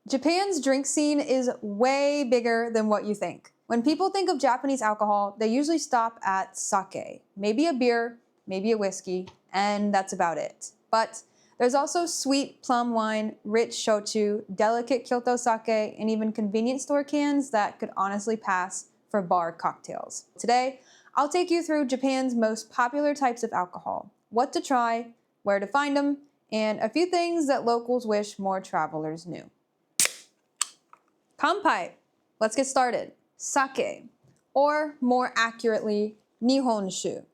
Japan's drink scene is way bigger than what you think. When people think of Japanese alcohol, they usually stop at sake, maybe a beer, maybe a whiskey, and that's about it. But there's also sweet plum wine, rich shochu, delicate Kyoto sake, and even convenience store cans that could honestly pass for bar cocktails. Today, I'll take you through Japan's most popular types of alcohol, what to try, where to find them, and a few things that locals wish more travelers knew. Kanpai! Let's get started. Sake, or more accurately, Nihonshu,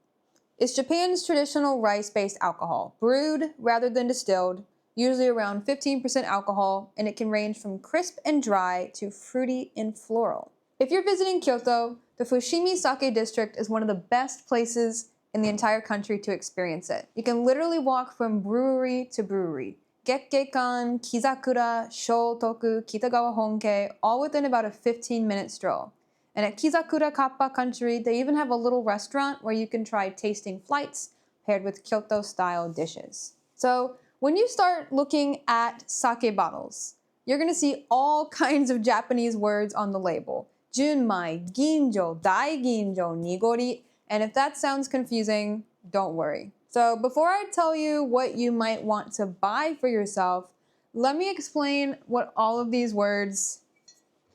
is Japan's traditional rice-based alcohol, brewed rather than distilled, usually around 15% alcohol, and it can range from crisp and dry to fruity and floral. If you're visiting Kyoto, the Fushimi Sake District is one of the best places in the entire country to experience it. You can literally walk from brewery to brewery. Gekkekan, Kizakura, Shotoku, Kitagawa Honkei, all within about a 15-minute stroll. And at Kizakura Kappa Country, they even have a little restaurant where you can try tasting flights paired with Kyoto-style dishes. So when you start looking at sake bottles, you're going to see all kinds of Japanese words on the label. Junmai, Ginjo, Daiginjo, Nigori, and if that sounds confusing, don't worry. So before I tell you what you might want to buy for yourself, let me explain what all of these words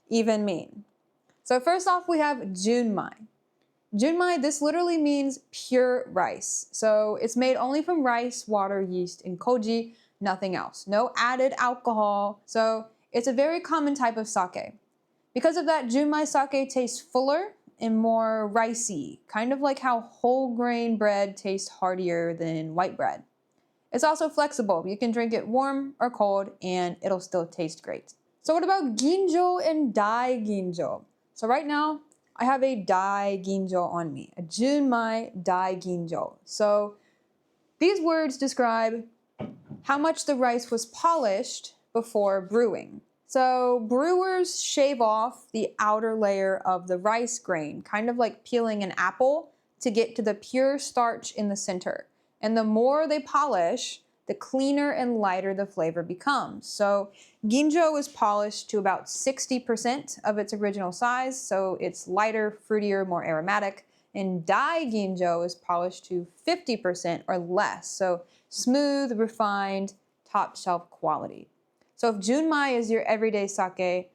even mean. So first off, we have Junmai. Junmai, this literally means pure rice. So it's made only from rice, water, yeast, and koji, nothing else. No added alcohol. So it's a very common type of sake. Because of that, Junmai sake tastes fuller and more ricey, kind of like how whole grain bread tastes heartier than white bread. It's also flexible. You can drink it warm or cold and it'll still taste great. So what about Ginjo and Daiginjo? So right now, I have a Daiginjo on me, a Junmai Daiginjo. So these words describe how much the rice was polished before brewing. So brewers shave off the outer layer of the rice grain, kind of like peeling an apple, to get to the pure starch in the center. And the more they polish, the cleaner and lighter the flavor becomes. So Ginjo is polished to about 60% of its original size, so it's lighter, fruitier, more aromatic. And Daiginjo is polished to 50% or less, so smooth, refined, top shelf quality. So if Junmai is your everyday sake,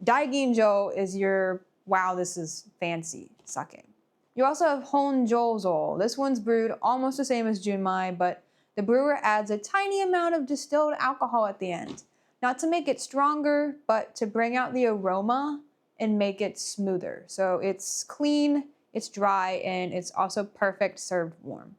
Daiginjo is your, wow, this is fancy sake. You also have Honjozo. This one's brewed almost the same as Junmai, but the brewer adds a tiny amount of distilled alcohol at the end. Not to make it stronger, but to bring out the aroma and make it smoother. So it's clean, it's dry, and it's also perfect served warm.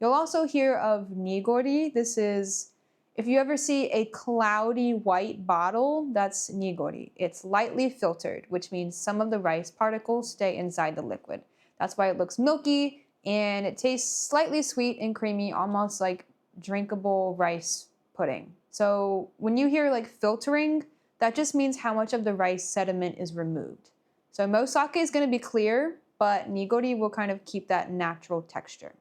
You'll also hear of Nigori. This is, if you ever see a cloudy white bottle, that's Nigori. It's lightly filtered, which means some of the rice particles stay inside the liquid. That's why it looks milky, and it tastes slightly sweet and creamy, almost like drinkable rice pudding. So when you hear like filtering, that just means how much of the rice sediment is removed. So most sake is going to be clear, but Nigori will kind of keep that natural texture.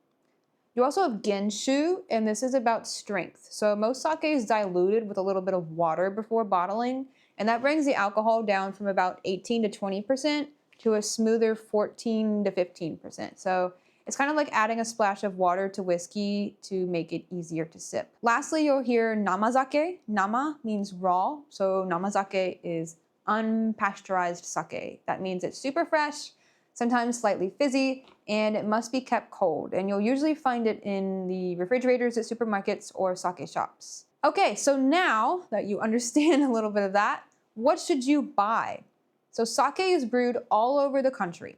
You also have Genshu, and this is about strength. So most sake is diluted with a little bit of water before bottling, and that brings the alcohol down from about 18 to 20% to a smoother 14 to 15%. So it's kind of like adding a splash of water to whiskey to make it easier to sip. Lastly, you'll hear namazake. Nama means raw, so namazake is unpasteurized sake. That means it's super fresh, sometimes slightly fizzy, and it must be kept cold. And you'll usually find it in the refrigerators at supermarkets or sake shops. Okay, so now that you understand a little bit of that, what should you buy? So sake is brewed all over the country.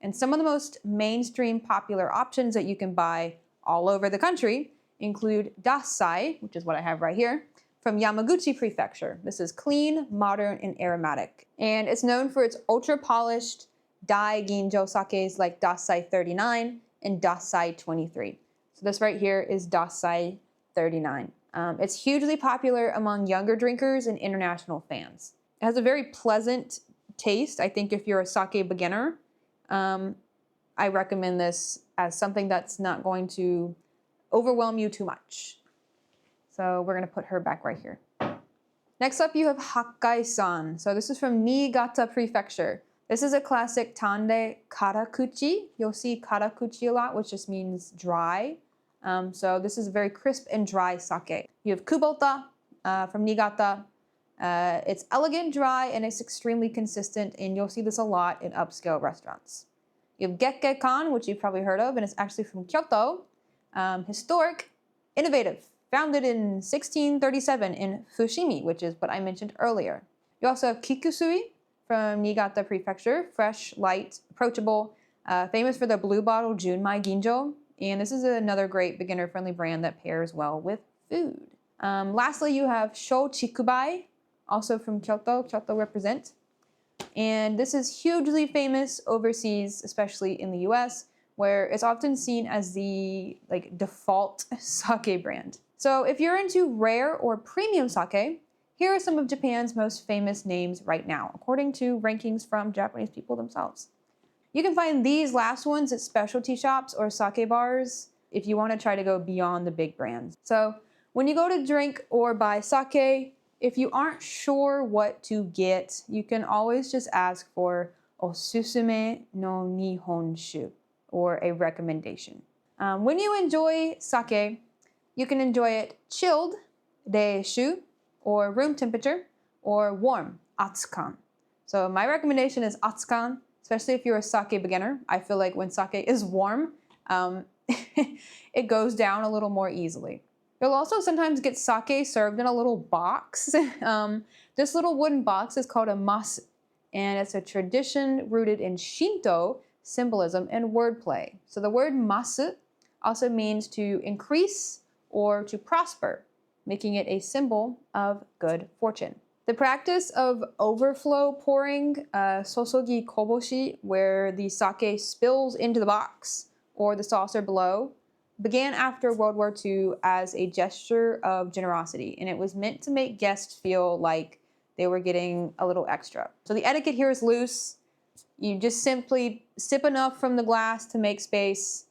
And some of the most mainstream popular options that you can buy all over the country include Dassai, which is what I have right here, from Yamaguchi Prefecture. This is clean, modern, and aromatic. And it's known for its ultra-polished Daiginjo sakes like Dassai 39 and Dassai 23. So this right here is Dassai 39. It's hugely popular among younger drinkers and international fans. It has a very pleasant taste. I think if you're a sake beginner, I recommend this as something that's not going to overwhelm you too much. So we're going to put her back right here. Next up, you have Hakkai-san. So this is from Niigata Prefecture. This is a classic tande karakuchi. You'll see karakuchi a lot, which just means dry. So this is a very crisp and dry sake. You have Kubota from Niigata. It's elegant, dry, and it's extremely consistent, and you'll see this a lot in upscale restaurants. You have Gekke-kan, which you've probably heard of, and it's actually from Kyoto. Historic, innovative. Founded in 1637 in Fushimi, which is what I mentioned earlier. You also have Kikusui from Niigata Prefecture, fresh, light, approachable, famous for the blue bottle Junmai Ginjo, and this is another great beginner-friendly brand that pairs well with food. Lastly, you have Shochikubai, also from Kyoto represent, and this is hugely famous overseas, especially in the US, where it's often seen as the default sake brand. So if you're into rare or premium sake, here are some of Japan's most famous names right now, according to rankings from Japanese people themselves. You can find these last ones at specialty shops or sake bars if you want to try to go beyond the big brands. So when you go to drink or buy sake, if you aren't sure what to get, you can always just ask for osusume no nihonshu, or a recommendation. When you enjoy sake, you can enjoy it chilled, reishu, or room temperature, or warm, atsukan. So my recommendation is atsukan, especially if you're a sake beginner. I feel like when sake is warm, it goes down a little more easily. You'll also sometimes get sake served in a little box. This little wooden box is called a masu, and it's a tradition rooted in Shinto symbolism and wordplay. So the word masu also means to increase or to prosper, making it a symbol of good fortune. The practice of overflow pouring, sosogi koboshi, where the sake spills into the box or the saucer below, began after World War II as a gesture of generosity, and it was meant to make guests feel like they were getting a little extra. So the etiquette here is loose. You just simply sip enough from the glass to make space,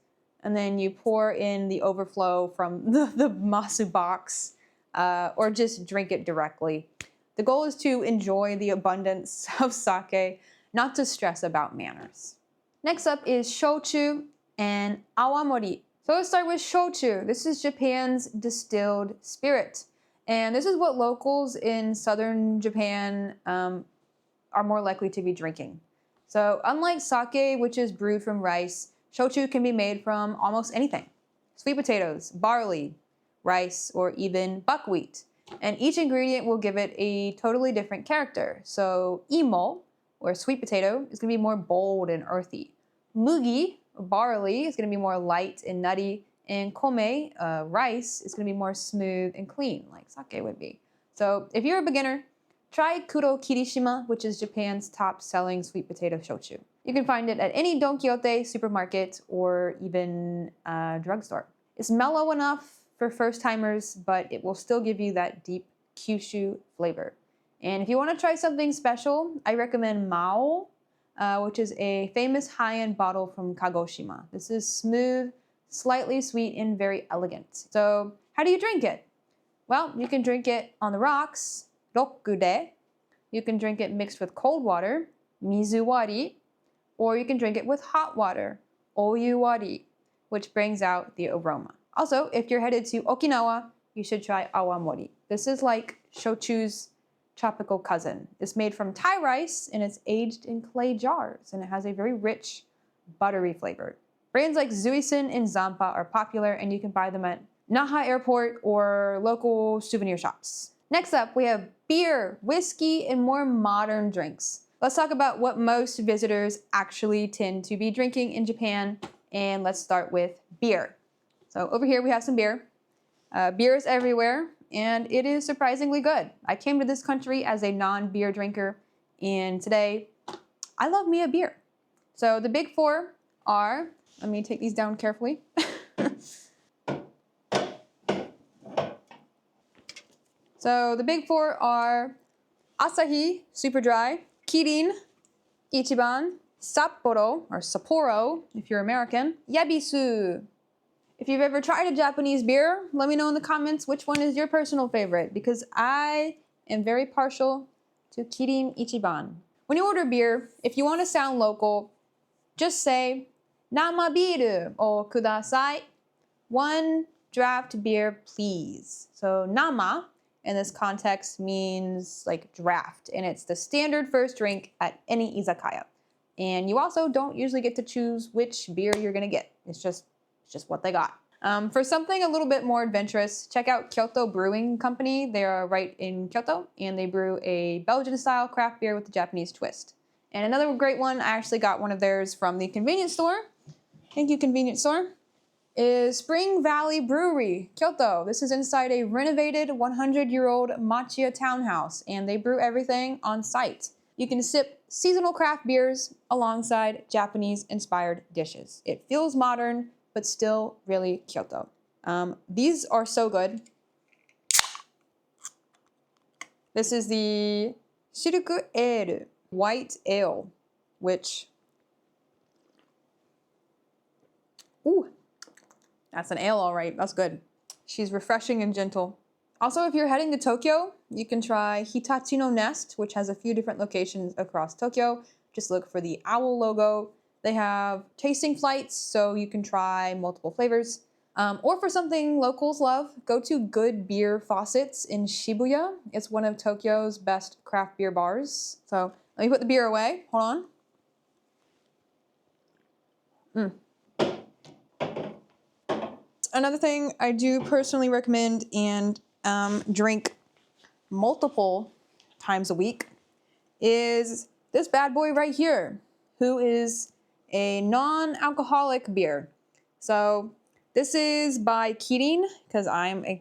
and then you pour in the overflow from the masu box, or just drink it directly. The goal is to enjoy the abundance of sake, not to stress about manners. Next up is Shochu and Awamori. So let's start with Shochu. This is Japan's distilled spirit. And this is what locals in southern Japan are more likely to be drinking. So unlike sake, which is brewed from rice, shochu can be made from almost anything. Sweet potatoes, barley, rice, or even buckwheat. And each ingredient will give it a totally different character. So imo, or sweet potato, is going to be more bold and earthy. Mugi, or barley, is going to be more light and nutty. And kome, rice, is going to be more smooth and clean, like sake would be. So if you're a beginner, try Kuro Kirishima, which is Japan's top-selling sweet potato shochu. You can find it at any Don Quixote supermarket or even drugstore. It's mellow enough for first-timers, but it will still give you that deep Kyushu flavor. And if you want to try something special, I recommend Mao, which is a famous high-end bottle from Kagoshima. This is smooth, slightly sweet, and very elegant. So how do you drink it? Well, you can drink it on the rocks, rokude. You can drink it mixed with cold water, mizuwari, or you can drink it with hot water, oyuwari, which brings out the aroma. Also, if you're headed to Okinawa, you should try awamori. This is like shochu's tropical cousin. It's made from Thai rice and it's aged in clay jars, and it has a very rich, buttery flavor. Brands like Zuisen and Zampa are popular, and you can buy them at Naha Airport or local souvenir shops. Next up, we have beer, whiskey, and more modern drinks. Let's talk about what most visitors actually tend to be drinking in Japan, and let's start with beer. So over here we have some beer. Beer is everywhere, and it is surprisingly good. I came to this country as a non-beer drinker, and today I love me a beer. So the big four are, let me take these down carefully. So the big four are Asahi, super dry, Kirin, Ichiban, Sapporo, or Sapporo if you're American, Yabisu. If you've ever tried a Japanese beer, let me know in the comments which one is your personal favorite, because I and very partial to Kirin Ichiban. When you order beer, if you want to sound local, just say Nama biru o kudasai. 1 draft beer, please. So nama in this context means like draft, and it's the standard first drink at any izakaya. And you also don't usually get to choose which beer you're gonna get. It's just what they got. For something a little bit more adventurous, check out Kyoto Brewing Company. They are right in Kyoto, and they brew a Belgian-style craft beer with a Japanese twist. And another great one, I actually got one of theirs from the convenience store. Thank you, convenience store. Is Spring Valley Brewery, Kyoto. This is inside a renovated 100-year-old Machiya townhouse, and they brew everything on site. You can sip seasonal craft beers alongside Japanese-inspired dishes. It feels modern, but still really Kyoto. These are so good. This is the Shiruku Ale, white ale, which, ooh, that's an ale, all right. That's good. She's refreshing and gentle. Also, if you're heading to Tokyo, you can try Hitachi no Nest, which has a few different locations across Tokyo. Just look for the owl logo. They have tasting flights, so you can try multiple flavors. Or for something locals love, go to Good Beer Faucets in Shibuya. It's one of Tokyo's best craft beer bars. So let me put the beer away. Hold on. Another thing I do personally recommend and drink multiple times a week is this bad boy right here, who is a non-alcoholic beer. So this is by Kirin, because I'm a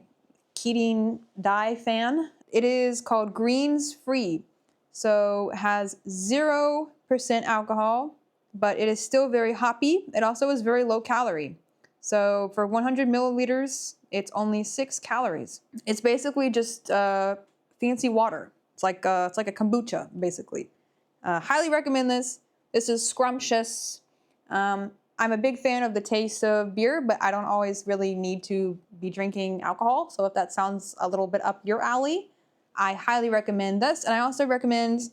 Kirin Dai fan. It is called Greens Free. So it has 0% alcohol, but it is still very hoppy. It also is very low calorie. So for 100 milliliters, it's only 6 calories. It's basically just fancy water. It's like a kombucha, basically. Highly recommend this. This is scrumptious. I'm a big fan of the taste of beer, but I don't always really need to be drinking alcohol. So if that sounds a little bit up your alley, I highly recommend this. And I also recommend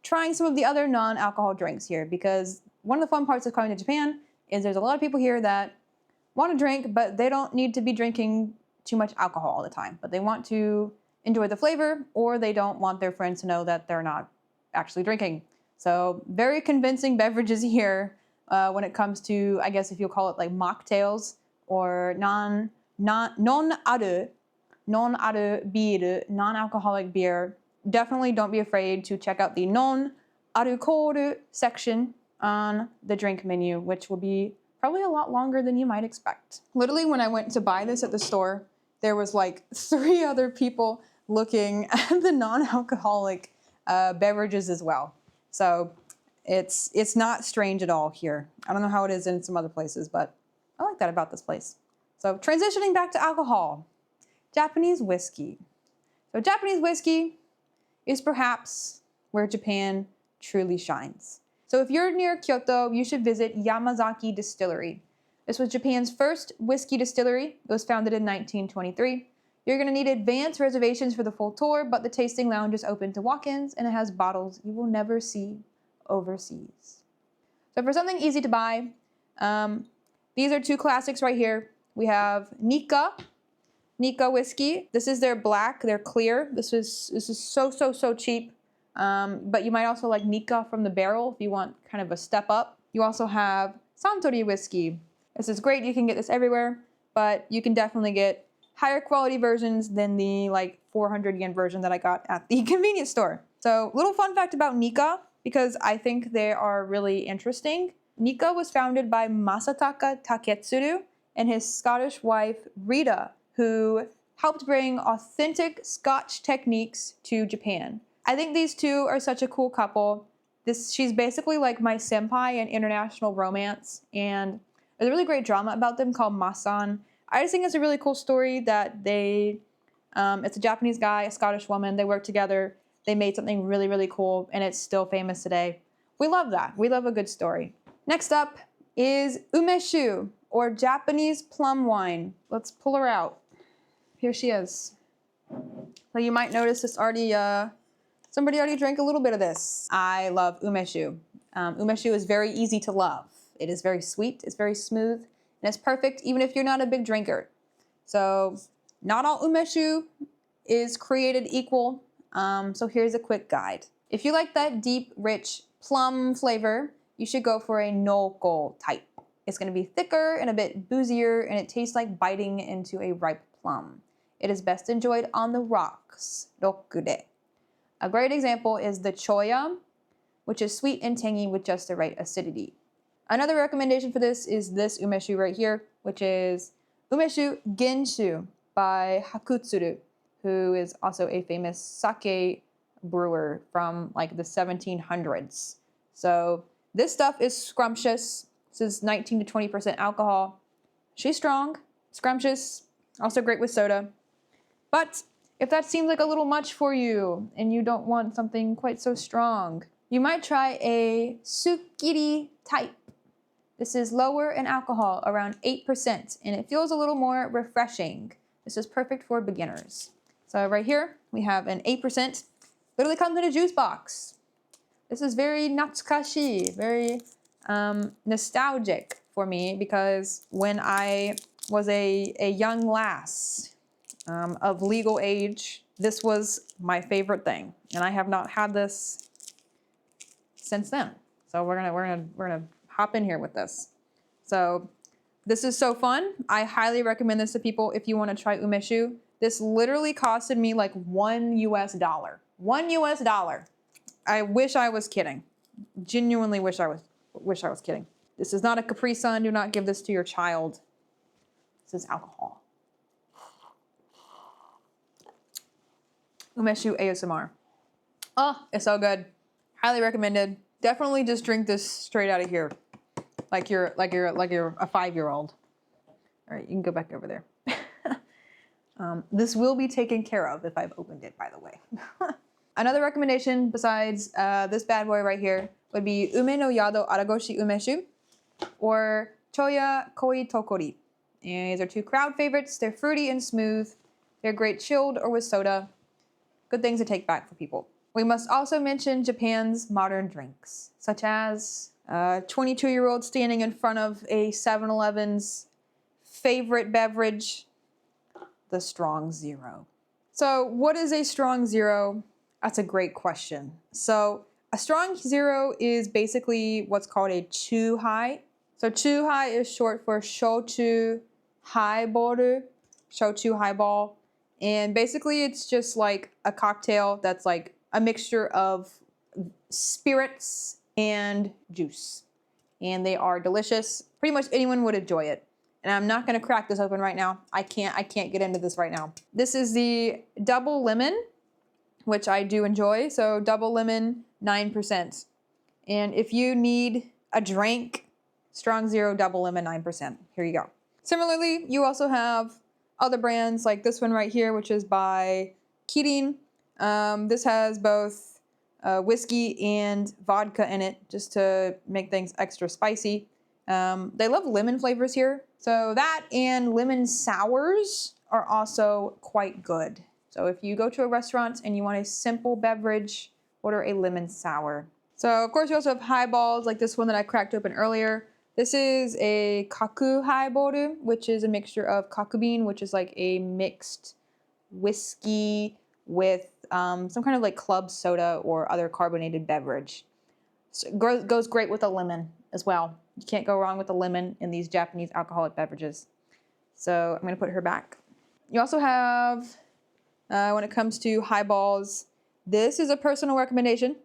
trying some of the other non-alcohol drinks here, because one of the fun parts of coming to Japan is there's a lot of people here that want to drink, but they don't need to be drinking too much alcohol all the time. But they want to enjoy the flavor, or they don't want their friends to know that they're not actually drinking. So very convincing beverages here when it comes to, I guess if you'll call it like mocktails or non-aru beer, non-alcoholic beer. Definitely don't be afraid to check out the non-arukoru section on the drink menu, which will be probably a lot longer than you might expect. Literally, when I went to buy this at the store, there was like 3 other people looking at the non-alcoholic beverages as well. So it's not strange at all here. I don't know how it is in some other places, but I like that about this place. So transitioning back to alcohol, Japanese whiskey. So Japanese whiskey is perhaps where Japan truly shines. So if you're near Kyoto, you should visit Yamazaki Distillery. This was Japan's first whiskey distillery. It was founded in 1923. You're going to need advance reservations for the full tour, but the tasting lounge is open to walk-ins, and it has bottles you will never see overseas. So for something easy to buy, these are 2 classics right here. We have Nikka whiskey. This is their black, their clear. This is so cheap. But you might also like Nikka from the barrel if you want kind of a step up. You also have Suntory whiskey. This is great. You can get this everywhere, but you can definitely get higher quality versions than the like 400 yen version that I got at the convenience store. So little fun fact about Nikka, because I think they are really interesting. Nikka was founded by Masataka Taketsuru and his Scottish wife Rita, who helped bring authentic Scotch techniques to Japan. I think these 2 are such a cool couple. She's basically like my senpai in international romance, and there's a really great drama about them called Masan. I just think it's a really cool story that it's a Japanese guy, a Scottish woman, they work together, they made something really, really cool, and it's still famous today. We love that. We love a good story. Next up is Umeshu, or Japanese plum wine. Let's pull her out. Here she is. So you might notice this already, somebody already drank a little bit of this. I love umeshu. Umeshu is very easy to love. It is very sweet, it's very smooth, and it's perfect even if you're not a big drinker. So not all umeshu is created equal. So here's a quick guide. If you like that deep, rich plum flavor, you should go for a noko type. It's going to be thicker and a bit boozier, and it tastes like biting into a ripe plum. It is best enjoyed on the rocks, rokure. A great example is the choya, which is sweet and tangy with just the right acidity. Another recommendation for this is this umeshu right here, which is Umeshu Ginjo by Hakutsuru, who is also a famous sake brewer from like the 1700s. So this stuff is scrumptious. This is 19 to 20% alcohol. She's strong, scrumptious, also great with soda. But if that seems like a little much for you and you don't want something quite so strong, you might try a sukiri type. This is lower in alcohol, around 8%, and it feels a little more refreshing. This is perfect for beginners. So right here, we have an 8%. Literally comes in a juice box. This is very natsukashi, very nostalgic for me, because when I was a young lass of legal age, this was my favorite thing, and I have not had this since then. So we're gonna hop in here with this. So this is so fun. I highly recommend this to people if you want to try umeshu. This literally costed me like $1 US. $1 US. I wish I was kidding. Genuinely wish I was kidding. This is not a Capri Sun. Do not give this to your child. This is alcohol. Umeshu ASMR. Oh, it's so good. Highly recommended. Definitely just drink this straight out of here, like you're a 5-year-old. All right, you can go back over there. This will be taken care of if I've opened it, by the way. Another recommendation besides this bad boy right here would be Ume no Yado Aragoshi Umeshu or Choya Koi Tokori. And these are two crowd favorites. They're fruity and smooth. They're great chilled or with soda. Good things to take back for people. We must also mention Japan's modern drinks, such as a 22-year-old standing in front of a 7-Eleven's favorite beverage, the Strong Zero. So what is a Strong Zero? That's a great question. So a Strong Zero is basically what's called a chuhai. So chuhai is short for shochu highball, shochu highball. And basically it's just like a cocktail that's like a mixture of spirits and juice. And they are delicious. Pretty much anyone would enjoy it. And I'm not gonna crack this open right now. I can't get into this right now. This is the double lemon, which I do enjoy. So double lemon, 9%. And if you need a drink, Strong Zero double lemon, 9%. Here you go. Similarly, you also have other brands like this one right here, which is by Kirin. This has both whiskey and vodka in it, just to make things extra spicy. They love lemon flavors here. So that and lemon sours are also quite good. So if you go to a restaurant and you want a simple beverage, order a lemon sour. So of course you also have highballs like this one that I cracked open earlier. This is a kaku highball, which is a mixture of kaku bean, which is like a mixed whiskey with some kind of like club soda or other carbonated beverage. So it goes great with a lemon as well. You can't go wrong with a lemon in these Japanese alcoholic beverages. So I'm gonna put her back. You also have, when it comes to highballs, this is a personal recommendation.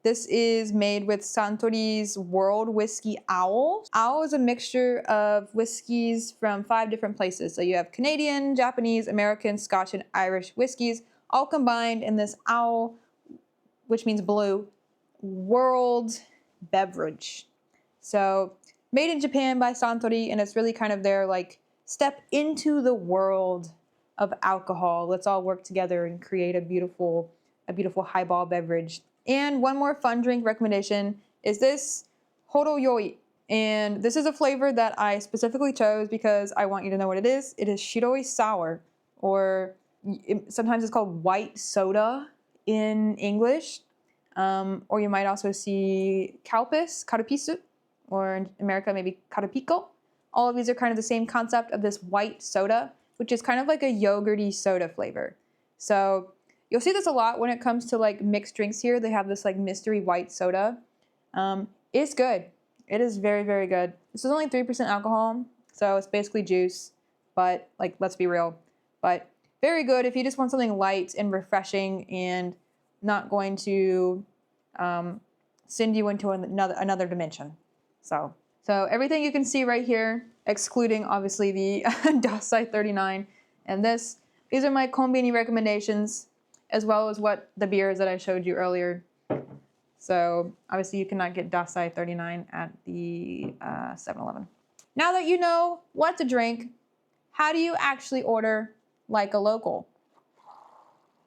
This is made with Suntory's World Whiskey Owl. Owl is a mixture of whiskeys from 5 different places. So you have Canadian, Japanese, American, Scotch, and Irish whiskeys, all combined in this Owl, which means blue, world beverage. So made in Japan by Suntory, and it's really kind of their like step into the world of alcohol. Let's all work together and create a beautiful highball beverage. And one more fun drink recommendation is this Horoyoi. And this is a flavor that I specifically chose because I want you to know what it is. It is shiroi sour, or sometimes it's called white soda in English. Or you might also see karupisu, or in America, maybe karupiko. All of these are kind of the same concept of this white soda, which is kind of like a yogurty soda flavor. So you'll see this a lot when it comes to like mixed drinks here. They have this like mystery white soda. It's good. It is very, very good. This is only 3% alcohol, so it's basically juice, but like, let's be real. But very good if you just want something light and refreshing and not going to send you into another dimension. So everything you can see right here, excluding obviously the Dasai 39 and these are my Conbini recommendations, as well as what the beers that I showed you earlier. So obviously you cannot get Dasai 39 at the 7-Eleven. Now that you know what to drink, how do you actually order like a local?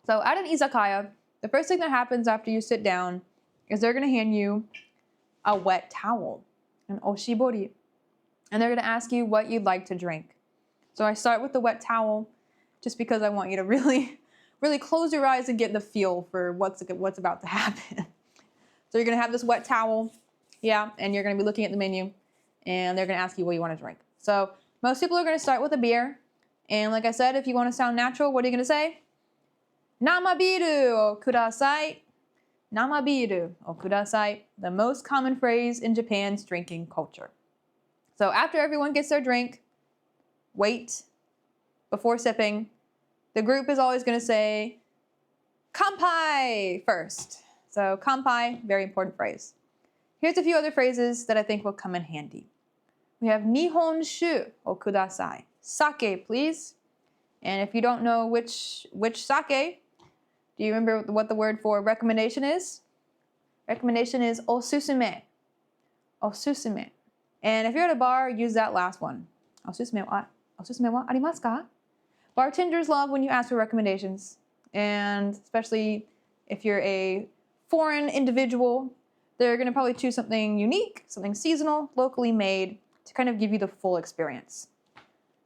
So at an izakaya, the first thing that happens after you sit down is they're going to hand you a wet towel, an oshibori, and they're going to ask you what you'd like to drink. So I start with the wet towel just because I want you to really, really close your eyes and get the feel for what's about to happen. So you're going to have this wet towel, and you're going to be looking at the menu, and they're going to ask you what you want to drink. So most people are going to start with a beer, and like I said, if you want to sound natural, what are you going to say? Namabiru o kudasai. Namabiru o kudasai, the most common phrase in Japan's drinking culture. So after everyone gets their drink, wait before sipping. The group is always going to say kanpai first. So kanpai, very important phrase. Here's a few other phrases that I think will come in handy. We have nihonshu o kudasai. Sake, please. And if you don't know which sake, do you remember what the word for recommendation is? Recommendation is osusume. Osusume. And if you're at a bar, use that last one. Osusume wa arimasu ka? Bartenders love when you ask for recommendations. And especially if you're a foreign individual, they're going to probably choose something unique, something seasonal, locally made, to kind of give you the full experience.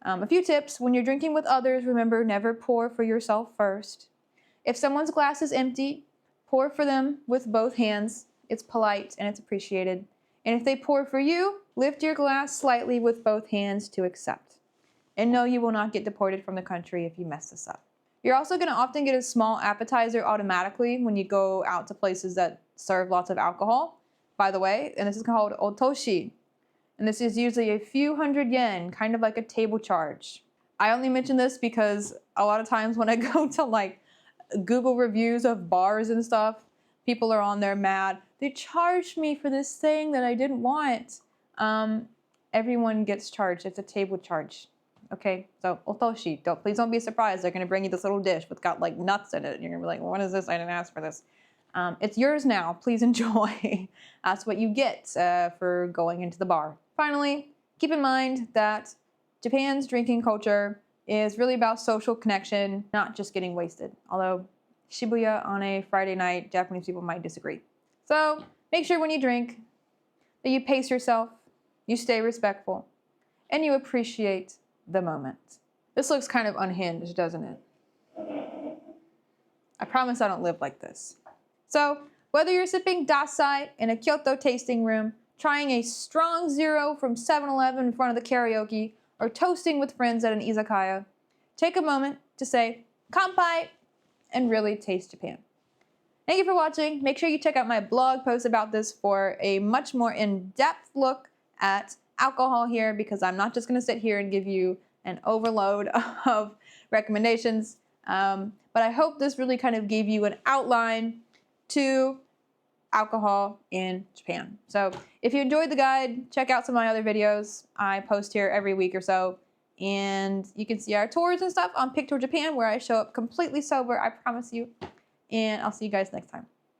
A few tips: when you're drinking with others, remember, never pour for yourself first. If someone's glass is empty, pour for them with both hands. It's polite and it's appreciated. And if they pour for you, lift your glass slightly with both hands to accept. And no, you will not get deported from the country if you mess this up. You're also going to often get a small appetizer automatically when you go out to places that serve lots of alcohol, by the way, and this is called otoshi. And this is usually a few hundred yen, kind of like a table charge. I only mention this because a lot of times when I go to like Google reviews of bars and stuff, people are on there mad. They charged me for this thing that I didn't want. Everyone gets charged. It's a table charge. Okay, so otoshi. Please don't be surprised. They're going to bring you this little dish with got like nuts in it. And you're going to be like, well, what is this? I didn't ask for this. It's yours now. Please enjoy. That's what you get for going into the bar. Finally, keep in mind that Japan's drinking culture is really about social connection, not just getting wasted. Although Shibuya on a Friday night, Japanese people might disagree. So make sure when you drink that you pace yourself, you stay respectful, and you appreciate the moment. This looks kind of unhinged, doesn't it? I promise I don't live like this. So whether you're sipping Dasai in a Kyoto tasting room, trying a strong zero from 7-Eleven in front of the karaoke, or toasting with friends at an izakaya, take a moment to say kanpai and really taste Japan. Thank you for watching. Make sure you check out my blog post about this for a much more in-depth look at alcohol here, because I'm not just going to sit here and give you an overload of recommendations. But I hope this really kind of gave you an outline to alcohol in Japan. So if you enjoyed the guide, check out some of my other videos. I post here every week or so, and you can see our tours and stuff on Picture Japan, where I show up completely sober, I promise you. And I'll see you guys next time.